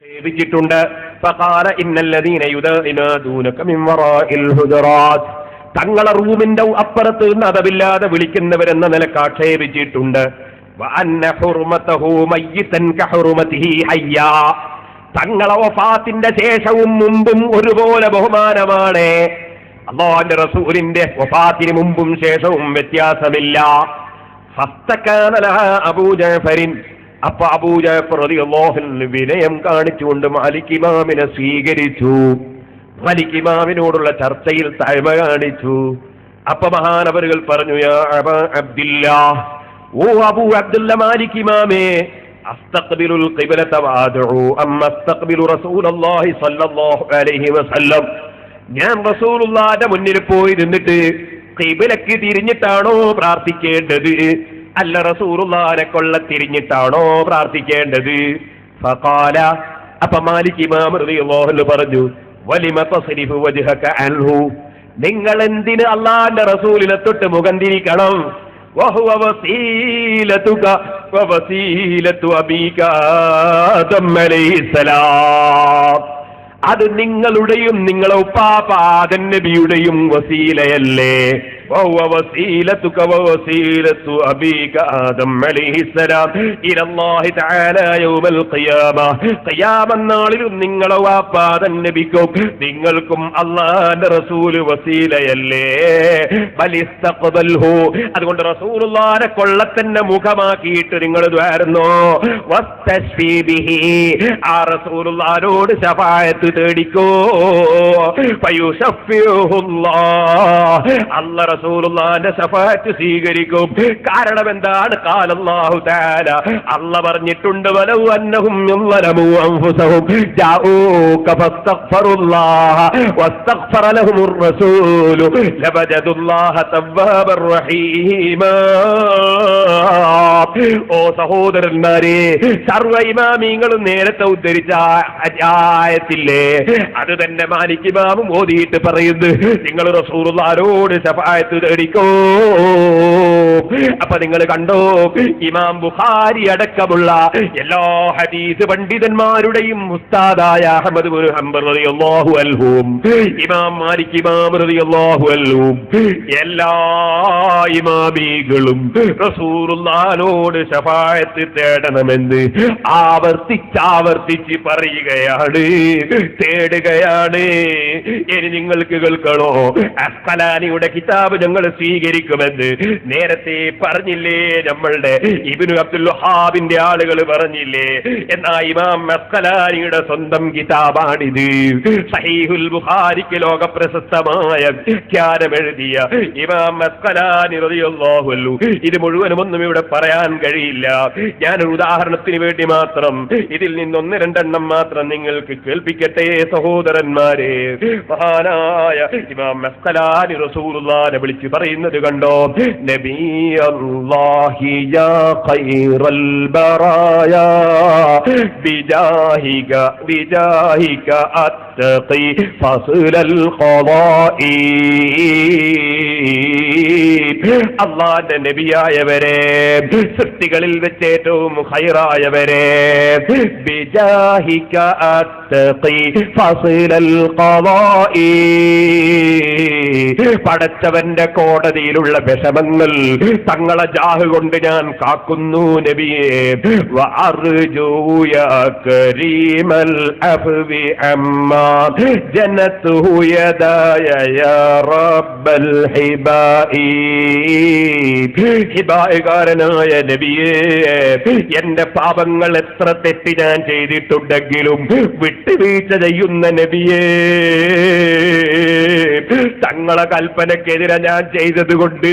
ിട്ടുണ്ട് തങ്ങളെ റൂമിന്റെ അപ്പുറത്ത് നിന്ന് അതവില്ലാതെ വിളിക്കുന്നവരെന്ന നിലക്ക് ആക്ഷേപിച്ചിട്ടുണ്ട്. തങ്ങളെ വഫാത്തിന്റെ ശേഷവും മുമ്പും ഒരുപോലെ ബഹുമാനമാണ്. അല്ലാഹുവിന്റെ റസൂലിന്റെ വഫാത്തിന് മുമ്പും ശേഷവും വ്യത്യാസമില്ല. അബൂ ജഅഫറിൻ, അപ്പൊ അബൂ ജഅഫർ റളിയല്ലാഹു അൻഹു വിനയം കാണിച്ചുകൊണ്ട് മാലിക് ഇമാമിനെ സ്വീകരിച്ചു. മാലിക് ഇമാമിനോടുള്ള ചർച്ചയിൽ താഴ്മ കാണിച്ചു. അപ്പൊ മഹാനവറുകൾ പറഞ്ഞു, യാ അബാ അബ്ദില്ലാഹ്, ഓ അബൂ അബ്ദുല്ല മാലിക് ഇമാമേ, അസ്തഖ്ബിലുൽ ഖിബ്ലത വഅദഉ അമ്മ അസ്തഖ്ബിലു റസൂലുള്ളാഹി സ്വല്ലല്ലാഹു അലൈഹി വസല്ലം. ഞാൻ റസൂലുള്ളാഹിന്റെ മുന്നിൽ പോയി നിന്നിട്ട് ഖിബ്ലക്ക് തിരിഞ്ഞിട്ടാണോ പ്രാർത്ഥിക്കേണ്ടത്, അല്ല റസൂലുള്ളാഹിനെ കൊള്ള തിരിഞ്ഞിട്ടാണോ പ്രാർത്ഥിക്കേണ്ടത്? ഫഖാല, അപ്പൊ മാലിക് ഇമാം റളിയല്ലാഹു അൻഹു പറഞ്ഞു, വലിമ തസ്രിഫു വജ്ഹക അൻഹു, നിങ്ങൾ എന്തിന് അല്ലാഹുവിന്റെ റസൂലിനെ തൊട്ട് മുഖം തിരിക്കണം? വഹുവ വസീലതുക വവസീലതു അബീക ആദം അലൈഹിസ്സലാം, അത് നിങ്ങളുടെയും നിങ്ങളെ ഉപ്പാപ്പ ആദം നബിയുടെയും വസീലയല്ലേ? വസീലതുക വസീലതു അബീക ആദം അലൈഹിസ്സലാം ഇലല്ലാഹി തആല യൗമൽ ഖിയാമ, ഖിയാമത്ത് നാളിലും നിങ്ങളെ ഉപ്പാപ്പ ആദം നബിക്കും നിങ്ങൾക്കും അല്ലാഹുവിന്റെ റസൂൽ വസീലയല്ലേ? ബലിസ്തഖ്ബൽഹു, അതുകൊണ്ട് റസൂലുള്ളാഹിനെ കൊള്ളത്തന്നെ മുഖമാക്കിയിട്ട് നിങ്ങൾ ദ്വാരുന്നോ? വസ്തശ്ഫീ ബിഹി, ആ റസൂലുള്ളാഹിനോട് ശഫാഅത്ത് തേടിക്കോ. ഫയുശഫിഉഹുല്ലാഹ്, അല്ലാഹു റസൂലുള്ളാഹിന്റെ ശഫാഅത്ത് സ്വീകരിക്കും. കാരണം എന്താണ്? ഖാല അല്ലാഹു തആല, അല്ലാഹു പറഞ്ഞിട്ടുണ്ട്, വലൗ അന്നഹും യളമു അൻഫുസഹും ജാഊക ഫസ്തഗ്ഫറുല്ലാഹ വസ്തഗ്ഫറ ലഹുമുർ റസൂലു ലവജദുല്ലാഹ തവ്വാബർ റഹീമാ. ഓ സഹോദരന്മാരെ, സർവ്വ ഇമാമിങ്ങളും നേരത്തെ ഉദ്ധരിച്ച ആയത്തില്ലേ, അത് തന്നെ മാലിക് ഇമാമും ഓതിയിട്ട് പറയുന്നു, നിങ്ങൾ റസൂലുള്ളാഹിനോട് ശഫാഅത്ത് തേടിക്കോ. അപ്പൊ നിങ്ങൾ കണ്ടോ, ഇമാം ബുഖാരി അടക്കമുള്ള എല്ലാ ഹദീസ് പണ്ഡിതന്മാരുടെയും ഉസ്താദായ അഹ്മദ് ഇബ്നു ഹംബൽ റളിയല്ലാഹു അൻഹു, ഇമാം മാലിക് ഇമാം റളിയല്ലാഹു അൻഹു, എല്ലാ ഇമാമികളും റസൂലുള്ളാഹിനോട് ശഫാഅത്ത് തേടണമെന്ന് ആവർത്തിച്ച് പറയുകയാണ്, തേടുകയാണ്. ഇനി നിങ്ങൾക്ക് കേൾക്കണോ? അസ്ഖലാനിയുടെ കിതാബ് ഞങ്ങൾ സ്വീകരിക്കുമെന്ന് നേരത്തെ പറഞ്ഞില്ലേ, നമ്മളുടെ ഇബ്നു അബ്ദുൽ വഹാബിന്റെ ആളുകൾ പറഞ്ഞില്ലേ? എന്നാ ഇമാം അസ്ഖലാനിയുടെ സ്വന്തം കിതാബാണിത്. സഹീഹുൽ ബുഖാരിക്ക് ലോക പ്രശസ്തമായ വ്യാഖ്യാനം എഴുതിയ ഇമാം അസ്ഖലാനി റളിയല്ലാഹു അൻഹു. ഇത് മുഴുവനും ഒന്നും ഇവിടെ പറയാൻ കഴിയില്ല. ഞാനൊരു ഉദാഹരണത്തിന് വേണ്ടി മാത്രം ഇതിൽ നിന്നൊന്ന് രണ്ടെണ്ണം മാത്രം നിങ്ങൾക്ക് കേൾപ്പിക്കട്ടെ സഹോദരന്മാരെ. മഹാനായ ഇമാം അസ്ഖലാനി റസൂലുള്ളാഹിനെ വിളിച്ച് പറയുന്നത് കണ്ടോ, നബിയല്ലാഹി യാ ഖൈറൽ ബറായാ ബിജാഹിക അത്തഖി ഫസ്ലൽ ഖളാഇ. അല്ലാഹുവിന്റെ നബിയായവരെ, സൃഷ്ടികളിൽ വെച്ച് ഏറ്റവും ഖൈറായവരെ, ബിജാഹിക അത്തഖി ഫസ്ലൽ ഖളാഇ, പടച്ചവന്റെ കോടതിയിലുള്ള വിഷമങ്ങൾ തങ്ങളെ ജാഹ് കൊണ്ട് ഞാൻ കാക്കുന്നു നബിയേ. വഅർജു യാ കരീമൽ അഫ്വി അമ്മാ ജനതുഹു യദായ യാ റബ്ബൽ ഹിബാഇ. ഹിബായികാരനായ നബിയേ, എന്റെ പാപങ്ങൾ എത്ര തെറ്റ് ഞാൻ ചെയ്തിട്ടുണ്ടെങ്കിലും വിട്ടുവീഴ്ച ചെയ്യുന്ന നബിയേ, തങ്ങളെ കൽപ്പനക്കെതിരെ ഞാൻ ചെയ്തത് കൊണ്ട്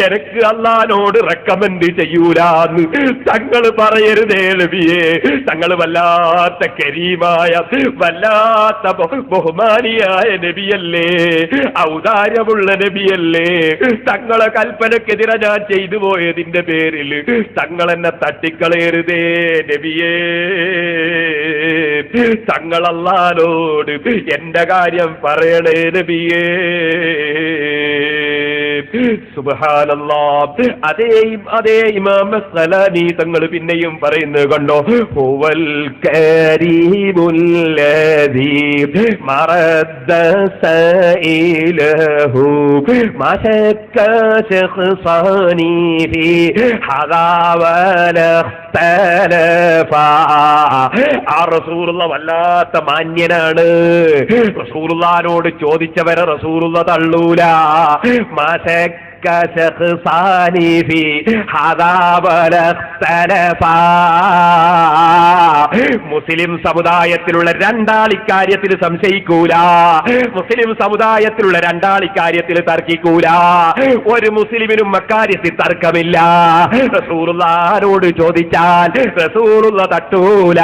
എനിക്ക് അല്ലാഹുവിനോട് റെക്കമെൻഡ് ചെയ്യൂലാന്ന് തങ്ങൾ പറയരുതേ നബിയേ. തങ്ങൾ വല്ലാത്ത കരീമായ, വല്ലാത്ത ബഹുമാനിയായ നബിയല്ലേ, ഔദാര്യമുള്ള നബിയല്ലേ. തങ്ങളെ കൽപ്പനക്കെതിരെ ഞാൻ ചെയ്തു പോയതിന്റെ പേരിൽ തങ്ങൾ എന്നെ തട്ടിക്കളയരുതേ നബിയേ. തങ്ങൾ അല്ലാഹുവോട് എന്റെ കാര്യം പറയണേ നബിയേ. സുബ്ഹാനല്ലാഹ്. അതേ ഇമാം അസ്ഖലാനി തങ്ങൾ പിന്നെയും പറയുന്നത് കണ്ടോ, ഹുവൽ കരീമുല്ലദീ മറദ്ദ സൈലഹു മശക്ക ശഖ്സാനി ഫീ ഹദാ വലഖ്തലഫാ. ആ റസൂലുള്ളാഹ് വല്ലാത്ത മാന്യനാണ്. റസൂലുള്ളാഹിനോട് ചോദിച്ചവരെ റസൂലുള്ള തള്ളൂല. മശക്ക ശഖ്സാനി ഫീ ഹദാ വലഖ്തലഫാ. മുസ്ലിം സമുദായത്തിലുള്ള രണ്ടാളിക്കാര്യത്തിൽ സംശയിക്കൂല. മുസ്ലിം സമുദായത്തിലുള്ള രണ്ടാളിക്കാര്യത്തിൽ തർക്കിക്കൂല. ഒരു മുസ്ലിമിനും അക്കാര്യത്തിൽ തർക്കമില്ല. റസൂലുള്ളാഹിനോട് ചോദിച്ചാൽ റസൂലുള്ള തട്ടൂല.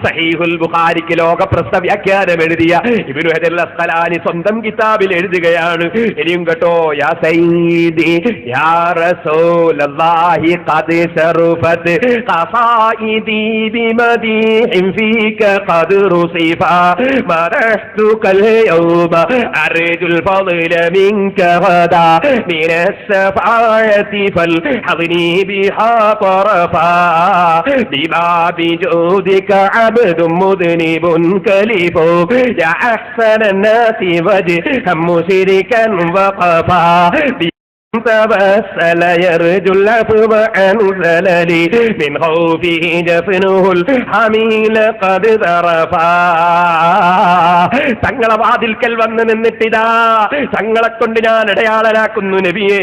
സഹീഹുൽ ബുഖാരിക്ക് ലോകപ്രസിദ്ധ വ്യാഖ്യാനം എഴുതിയ ഇബ്നു ഹജർ അസ്ഖലാനി സ്വന്തം കിതാബിൽ എഴുതുകയാണ്. ഇനിയും കേട്ടോ, യാ സയ്യിദി യാ റസൂലല്ലാഹി ഖദ് ശറഫത് ഖസായിദി ബിമദീഹിൻ ഫീക ഖദ് റുസിഫാ മറഹ്തുകൽ യൗമ അർജുൽ ഫളല മിൻക ഗദാ മിനസ്സഫാഅതി ഫൽ ഹദ്നി ബിഹാ തറഫാ ബിബാബി ജൂദിക അബ്ദുൻ മുദ്നിബുൻ കലിഫു യാ അഹ്സനൻ നാസി വജ്ഹൻ മുശ്രികൻ വഖഫാ تبسل يرجو العفو عن زللي من خوفه جفنه الحميل قد ذرفا. തങ്ങളെ വാതിൽക്കൽ വന്ന് നിന്നിട്ടിതാ തങ്ങളെ കൊണ്ട് ഞാൻ ഇടയാളനാക്കുന്നു നബിയെ.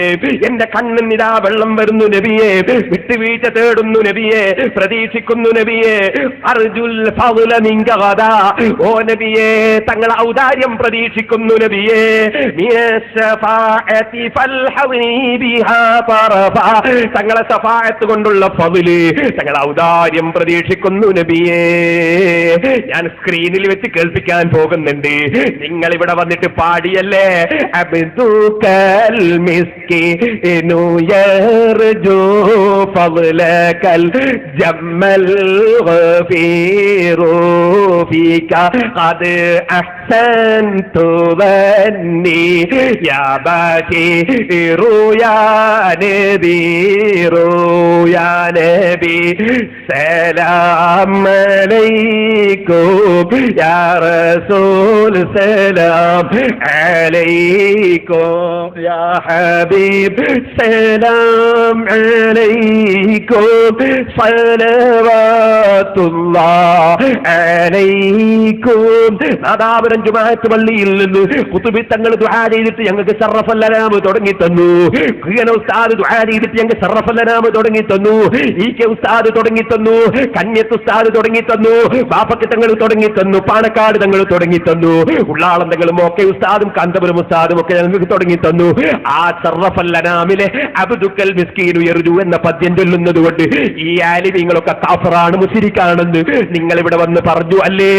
എന്റെ കണ്ണിനിതാ വെള്ളം വരുന്നു നബിയെ. വിട്ടുവീഴ്ച തേടുന്നു നബിയെ. പ്രതീക്ഷിക്കുന്നു നബിയെ. അർജുൽ ഫളല മിൻക ഗദാ. ഓ നബിയെ, തങ്ങളെ ഔദാര്യം പ്രതീക്ഷിക്കുന്നു നബിയെ. മിനസ്സഫാഅതി ഫൽ തങ്ങളെ സഫാഅത്ത് കൊണ്ടുള്ള ഫളില്, തങ്ങളെ ഔദാര്യം പ്രതീക്ഷിക്കുന്നു നബിയേ. ഞാൻ സ്ക്രീനിൽ വെച്ച് കേൾപ്പിക്കാൻ പോകുന്നുണ്ട്. നിങ്ങൾ ഇവിടെ വന്നിട്ട് പാടിയല്ലേ, അബ്ദുകൽ മിസ്കീനു യർജു ഫളകൽ ജമ്മൽ ഗഫീറു ഫീക ഖദ് അഹ്സൻതു വന്നി യാ ബശീറു യാ നബീറു യാ നബി സലാം അലൈക്കും യാ റസൂൽ സലാം അലൈക്കും യാ ഹബീബ് സലാം അലൈക്കും സലവാത്തുല്ലാഹ് അലൈക്കും. നാദാപുരം ജുമാഅത്ത് പള്ളിയിൽ നിന്ന് ഖുതുബി തങ്ങൾ ദുആ ചെയ്തിട്ട് ഞങ്ങൾക്ക് ശറഫൽ അനാം തുടങ്ങി തന്നു. ഉസ്താദ് ദുആ ചെയ്തിട്ട് ഞങ്ങൾക്ക് ശറഫൽ അനാം തുടങ്ങി തന്നു. ഈക്കെ ഉസ്താദ് തുടങ്ങി തന്നു. കന്യത്ത് ഉസ്താദ് തുടങ്ങി തന്നു. ബാപ്പക്ക് തങ്ങൾ തുടങ്ങി തന്നു. പാണക്കാട് തങ്ങൾ തുടങ്ങി തന്നു. ഉള്ളാളം തങ്ങളും ഒക്കെ ഉസ്താദും കാന്തപുരം ഉസ്താദും ഒക്കെ ഞങ്ങൾക്ക് തുടങ്ങി തന്നു. ആ ശറഫൽ അനാമിലെ അബ്ദുക്കൽ മിസ്കീനു യർജു എന്ന പദ്യം ചൊല്ലുന്നത് കൊണ്ട് ഈ ആലിമീങ്ങളൊക്കെ കാഫറാണ്, മുശ്രിക്കാണെന്ന് നിങ്ങൾ ഇവിടെ വന്ന് പറഞ്ഞു അല്ലേ?